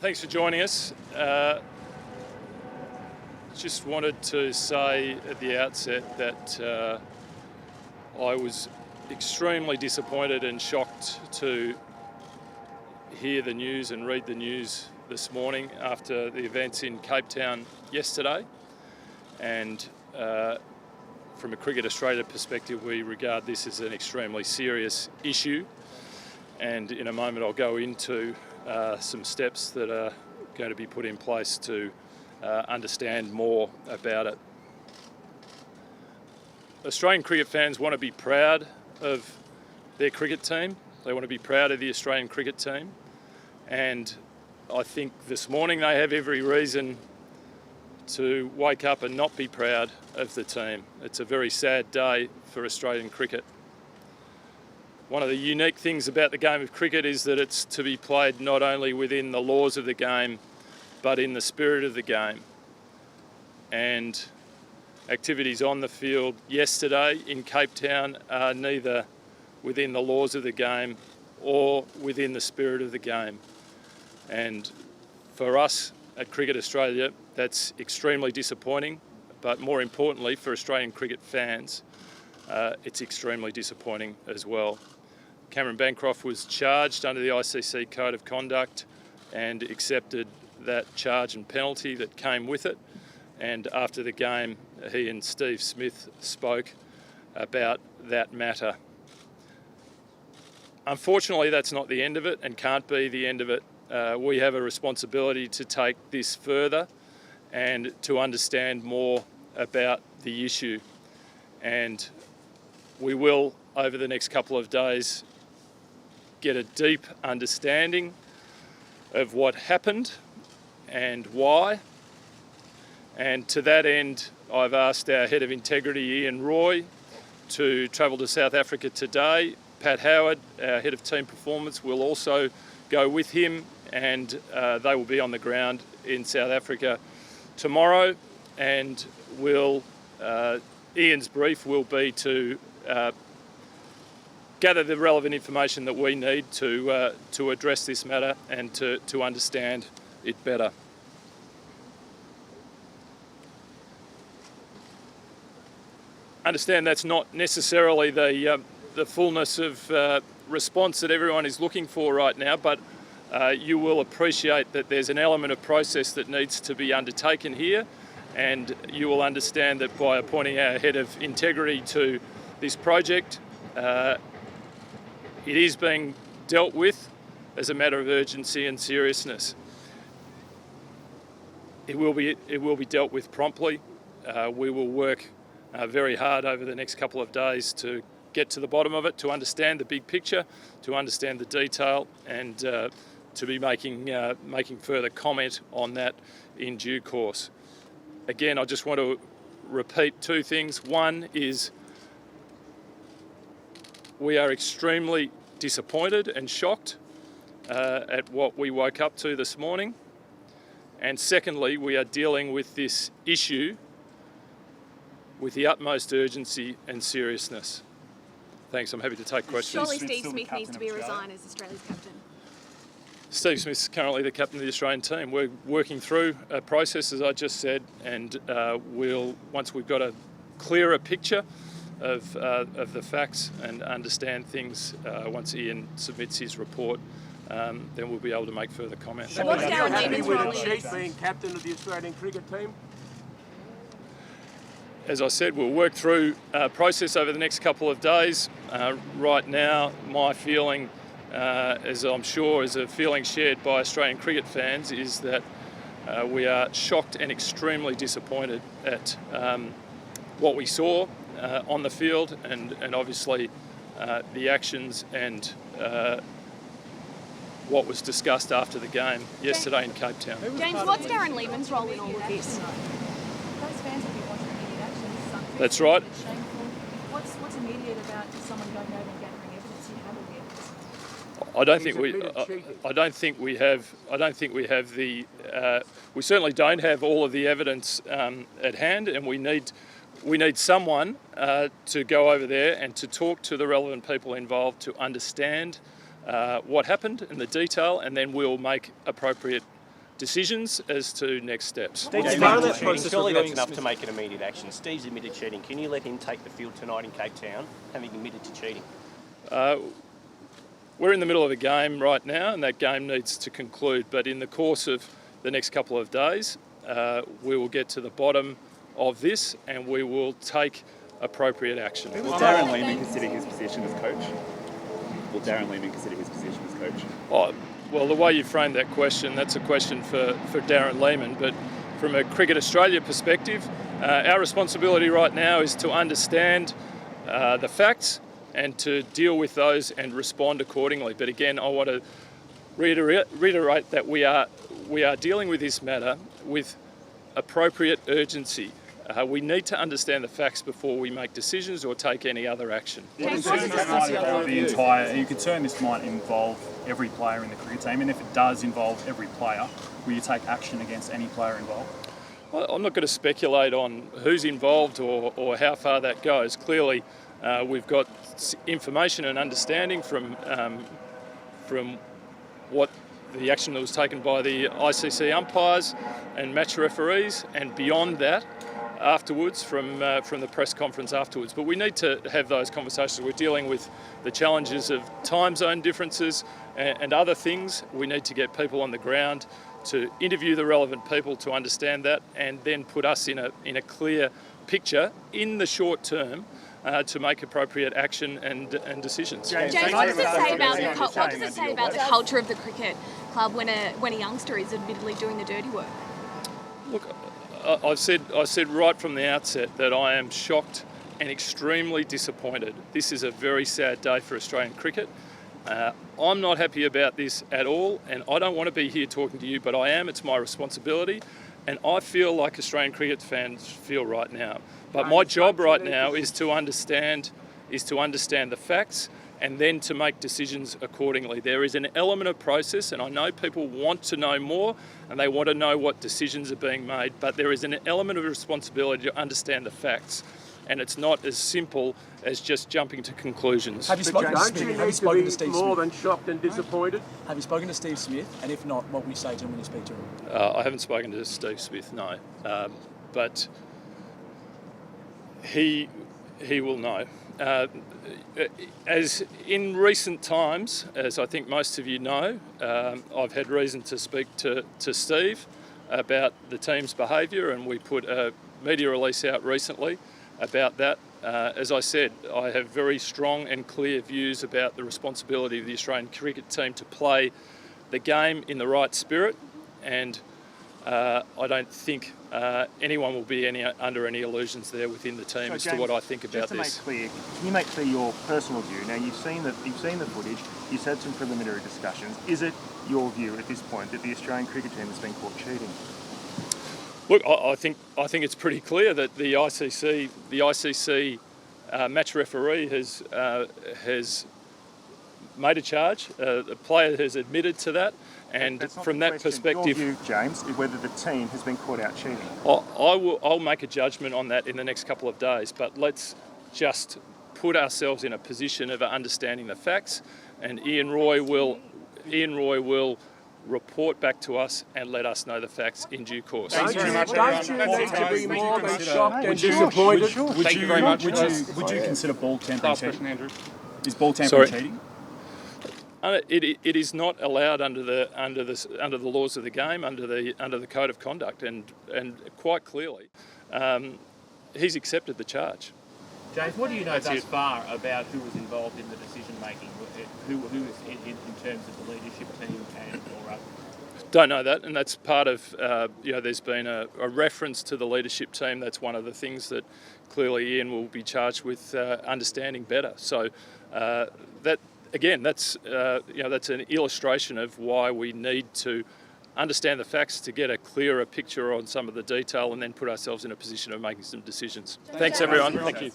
Thanks for joining us. Just wanted to say at the outset that I was extremely disappointed and shocked to hear the news and read the news this morning after the events in Cape Town yesterday. And from a Cricket Australia perspective, we regard this as an extremely serious issue. And in a moment I'll go into some steps that are going to be put in place to understand more about it. Australian cricket fans want to be proud of their cricket team. They want to be proud of the Australian cricket team. And I think this morning they have every reason to wake up and not be proud of the team. It's a very sad day for Australian cricket. One of the unique things about the game of cricket is that it's to be played not only within the laws of the game, but in the spirit of the game. And activities on the field yesterday in Cape Town are neither within the laws of the game or within the spirit of the game. And for us at Cricket Australia, that's extremely disappointing, but more importantly for Australian cricket fans, it's extremely disappointing as well. Cameron Bancroft was charged under the ICC Code of Conduct and accepted that charge and penalty that came with it. And after the game, he and Steve Smith spoke about that matter. Unfortunately, that's not the end of it and can't be the end of it. We have a responsibility to take this further and to understand more about the issue. And we will, over the next couple of days, get a deep understanding of what happened and why. And to that end, I've asked our Head of Integrity, Ian Roy, to travel to South Africa today. Pat Howard, our Head of Team Performance, will also go with him, and they will be on the ground in South Africa tomorrow. And Ian's brief will be to gather the relevant information that we need to address this matter and to understand it better. Understand that's not necessarily the fullness of response that everyone is looking for right now, but you will appreciate that there's an element of process that needs to be undertaken here, and you will understand that by appointing our Head of Integrity to this project, it is being dealt with as a matter of urgency and seriousness. It will be dealt with promptly. We will work very hard over the next couple of days to get to the bottom of it, to understand the big picture, to understand the detail, and to be making further comment on that in due course. Again, I just want to repeat two things. One is we are extremely disappointed and shocked at what we woke up to this morning. And secondly, we are dealing with this issue with the utmost urgency and seriousness. Thanks, I'm happy to take questions. Surely Steve Smith needs to be resigned as Australia's captain. Steve Smith's currently the captain of the Australian team. We're working through a process, as I just said, and once we've got a clearer picture of the facts and understand things, once Ian submits his report, then we'll be able to make further comments. So what's Darren Lehmann's role Chief being captain of the Australian cricket team? As I said, we'll work through a process over the next couple of days. Right now, my feeling, as I'm sure is a feeling shared by Australian cricket fans, is that we are shocked and extremely disappointed at what we saw on the field and obviously the actions and what was discussed after the game yesterday in Cape Town. James, what's Darren Lehmann's role in all of this? Those fans will be wanting immediate action. This is unfair. That's right. It's shameful. What's immediate about someone going over and gathering evidence? You have all the evidence. I don't think we have the. We certainly don't have all of the evidence at hand, and we need someone to go over there and to talk to the relevant people involved to understand what happened in the detail, and then we'll make appropriate decisions as to next steps. Steve's Steve's part of that admitted process cheating. of Surely that's reviewing enough to make an immediate action. Steve's admitted cheating. Can you let him take the field tonight in Cape Town, having admitted to cheating? We're in the middle of a game right now, and that game needs to conclude. But in the course of the next couple of days, we will get to the bottom of this, and we will take appropriate action. Will Darren Lehman consider his position as coach? Will Darren Lehman consider his position as coach? Oh, well, the way you framed that question, that's a question for Darren Lehman. But from a Cricket Australia perspective, our responsibility right now is to understand the facts and to deal with those and respond accordingly. But again, I want to reiterate that we are dealing with this matter with appropriate urgency. We need to understand the facts before we make decisions or take any other action. Are you concerned this might involve every player in the cricket team? And if it does involve every player, will you take action against any player involved? Well, I'm not going to speculate on who's involved or how far that goes. Clearly, we've got information and understanding from what the action that was taken by the ICC umpires and match referees, and beyond that, afterwards from the press conference afterwards. But we need to have those conversations. We're dealing with the challenges of time zone differences and other things. We need to get people on the ground to interview the relevant people to understand that, and then put us in a clear picture in the short term to make appropriate action and decisions. James, what does it say about the culture of the cricket club when a youngster is admittedly doing the dirty work? Look, I said right from the outset that I am shocked and extremely disappointed. This is a very sad day for Australian cricket. I'm not happy about this at all, and I don't want to be here talking to you, but I am. It's my responsibility, and I feel like Australian cricket fans feel right now. But my job right now is to understand the facts and then to make decisions accordingly. There is an element of process, and I know people want to know more and they want to know what decisions are being made, but there is an element of responsibility to understand the facts, and it's not as simple as just jumping to conclusions. Have you spoken to Don't you Smith? Have you need spoken to to be Steve more Smith? than shocked and disappointed? Have you spoken to Steve Smith? And if not, what will you say to him when you speak to him? I haven't spoken to Steve Smith, no, but he will know. As in recent times, as I think most of you know, I've had reason to speak to Steve about the team's behaviour, and we put a media release out recently about that. As I said, I have very strong and clear views about the responsibility of the Australian cricket team to play the game in the right spirit, and I don't think anyone will be under any illusions there within the team as to what I think about this. Just to make clear, can you make clear your personal view? Now you've seen the footage, you've had some preliminary discussions. Is it your view at this point that the Australian cricket team has been caught cheating? Look, I think it's pretty clear that the ICC match referee has made a charge. The player has admitted to that, and That's not from the that question. perspective, Your view, James, is whether the team has been caught out cheating. I'll make a judgment on that in the next couple of days. But let's just put ourselves in a position of understanding the facts, and Ian Roy will report back to us and let us know the facts in due course. Don't you need to be more than shocked and disappointed? Thank you very much. Would you consider ball tampering cheating? Andrew. Is ball tampering cheating? It is not allowed under the laws of the game, under the code of conduct, and quite clearly, he's accepted the charge. James, what do you know thus far about who was involved in the decision making? Who is in terms of the leadership team or others? Don't know that, and that's part of there's been a reference to the leadership team. That's one of the things that clearly Ian will be charged with understanding better. So that. Again, that's an illustration of why we need to understand the facts to get a clearer picture on some of the detail, and then put ourselves in a position of making some decisions. Thanks, everyone. Thank you.